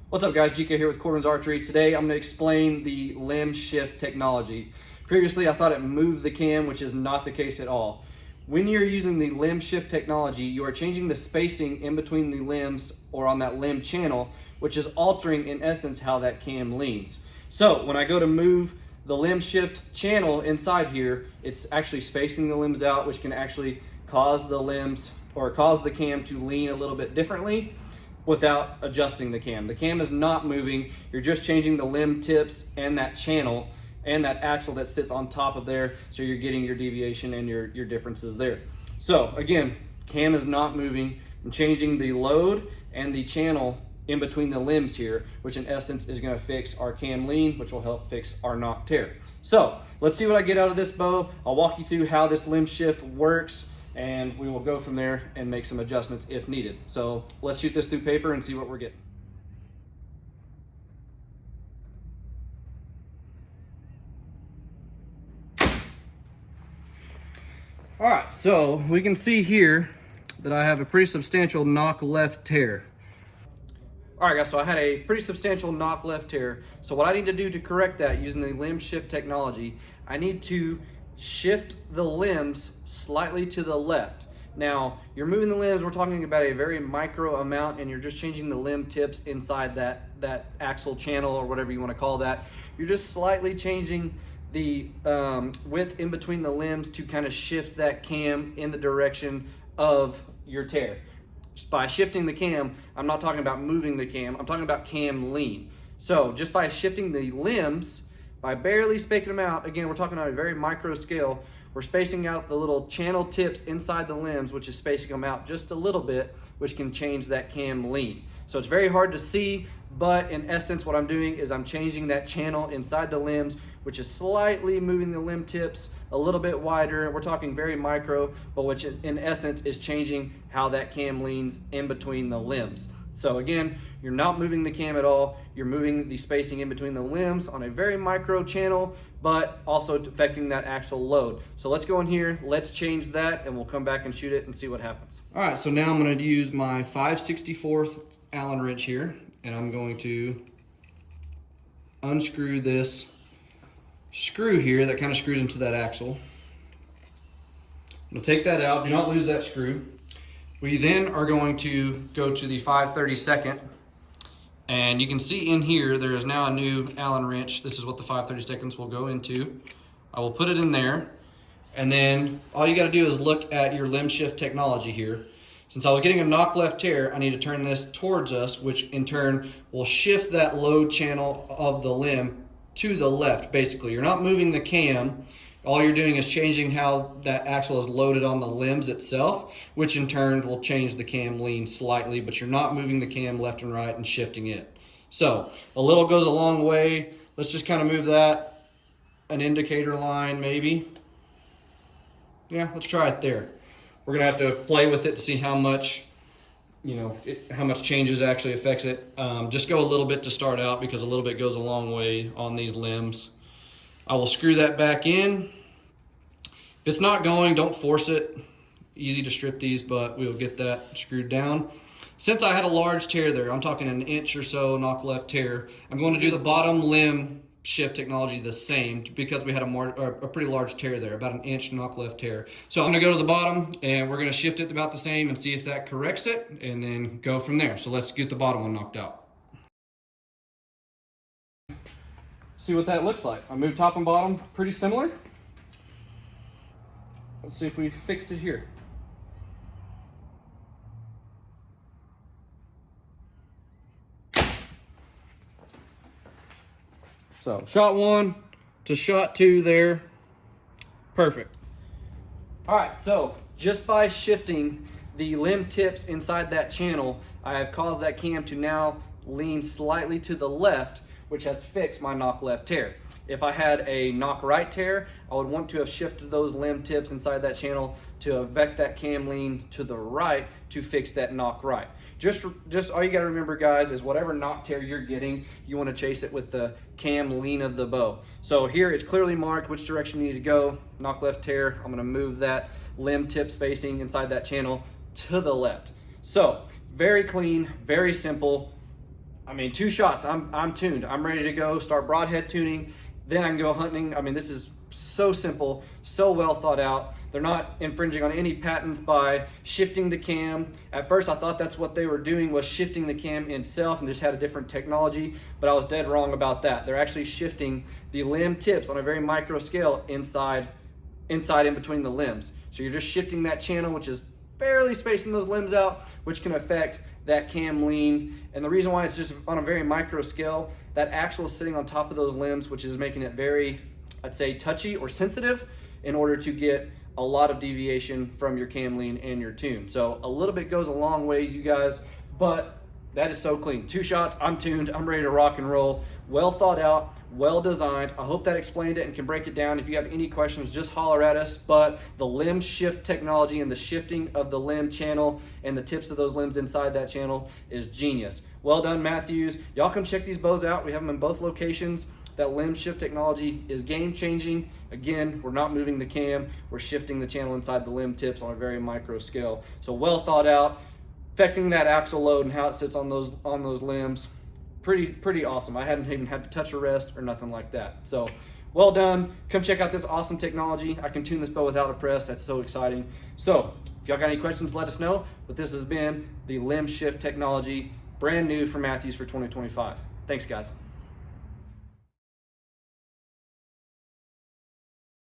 What's up guys, GK here with Mathews Archery. Today I'm going to explain the limb shift technology. Previously I thought it moved the cam, which is not the case at all. When you're using the limb shift technology, you are changing the spacing in between the limbs or on that limb channel, which is altering in essence how that cam leans. So when I go to move the limb shift channel inside here, it's actually spacing the limbs out, which can actually cause the limbs or cause the cam to lean a little bit differently without adjusting the cam. The cam is not moving, you're just changing the limb tips and that channel and that axle that sits on top of there, so you're getting your deviation and your differences there. So again, cam is not moving. I'm changing the load and the channel in between the limbs here, which in essence is gonna fix our cam lean, which will help fix our knock tear. So let's see what I get out of this bow. I'll walk you through how this limb shift works, and we will go from there and make some adjustments if needed. So let's shoot this through paper and see what we're getting. All right, so we can see here that I have a pretty substantial knock left tear. All right guys, so I had a pretty substantial knock left tear. So what I need to do to correct that using the limb shift technology, I need to shift the limbs slightly to the left. Now, you're moving the limbs, we're talking about a very micro amount, and you're just changing the limb tips inside that axle channel or whatever you want to call that. You're just slightly changing the width in between the limbs to kind of shift that cam in the direction of your tear. Just by shifting the cam, I'm not talking about moving the cam, I'm talking about cam lean. So just by shifting the limbs, by barely spacing them out, again, we're talking on a very micro scale, we're spacing out the little channel tips inside the limbs, which is spacing them out just a little bit, which can change that cam lean. So it's very hard to see, but in essence, what I'm doing is I'm changing that channel inside the limbs, which is slightly moving the limb tips a little bit wider. We're talking very micro, but which in essence is changing how that cam leans in between the limbs. So again, you're not moving the cam at all. You're moving the spacing in between the limbs on a very micro channel, but also affecting that axle load. So let's go in here, let's change that, and we'll come back and shoot it and see what happens. All right, so now I'm gonna use my 5/64 Allen wrench here, and I'm going to unscrew this screw here that kind of screws into that axle. I'm gonna take that out, do not lose that screw. We then are going to go to the 5/32, and you can see in here there is now a new Allen wrench. This is what the 5/32 will go into. I will put it in there, and then all you gotta do is look at your limb shift technology here. Since I was getting a knock left tear, I need to turn this towards us, which in turn will shift that load channel of the limb to the left. Basically, you're not moving the cam. All you're doing is changing how that axle is loaded on the limbs itself, which in turn will change the cam lean slightly, but you're not moving the cam left and right and shifting it. So a little goes a long way. Let's just kind of move that, an indicator line maybe. Yeah, let's try it there. We're gonna have to play with it to see how much, how much changes actually affects it. Just go a little bit to start out, because a little bit goes a long way on these limbs. I will screw that back in. If it's not going, don't force it. Easy to strip these, but we'll get that screwed down. Since I had a large tear there, I'm talking an inch or so knock left tear, I'm going to do the bottom limb shift technology the same, because we had a pretty large tear there, about an inch knock left tear. So I'm gonna go to the bottom, and we're gonna shift it about the same and see if that corrects it, and then go from there. So let's get the bottom one knocked out. See what that looks like. I moved top and bottom pretty similar. Let's see if we fixed it here. So shot 1 to shot 2 there, perfect. All right, so just by shifting the limb tips inside that channel, I have caused that cam to now lean slightly to the left, which has fixed my knock left tear. If I had a knock right tear, I would want to have shifted those limb tips inside that channel to affect that cam lean to the right to fix that knock right. Just all you gotta remember, guys, is whatever knock tear you're getting, you wanna chase it with the cam lean of the bow. So here it's clearly marked which direction you need to go. Knock left tear, I'm gonna move that limb tip spacing inside that channel to the left. So very clean, very simple. I mean, 2 shots, I'm tuned. I'm ready to go, start broadhead tuning. Then I can go hunting. I mean, this is so simple, so well thought out. They're not infringing on any patents by shifting the cam. At first I thought that's what they were doing, was shifting the cam itself and just had a different technology, but I was dead wrong about that. They're actually shifting the limb tips on a very micro scale inside in between the limbs. So you're just shifting that channel, which is barely spacing those limbs out, which can affect that cam lean. And the reason why it's just on a very micro scale, that axle is sitting on top of those limbs, which is making it very, I'd say, touchy or sensitive in order to get a lot of deviation from your cam lean and your tune. So a little bit goes a long ways, you guys, but that is so clean. 2 shots, I'm tuned, I'm ready to rock and roll. Well thought out, well designed. I hope that explained it and can break it down. If you have any questions, just holler at us. But the limb shift technology and the shifting of the limb channel and the tips of those limbs inside that channel is genius. Well done, Mathews. Y'all come check these bows out. We have them in both locations. That limb shift technology is game changing. Again, we're not moving the cam, we're shifting the channel inside the limb tips on a very micro scale. So well thought out, affecting that axle load and how it sits on those limbs. Pretty awesome. I hadn't even had to touch a rest or nothing like that. So well done. Come check out this awesome technology. I can tune this bow without a press. That's so exciting. So if y'all got any questions, let us know. But this has been the limb shift technology, brand new for Mathews for 2025. Thanks, guys.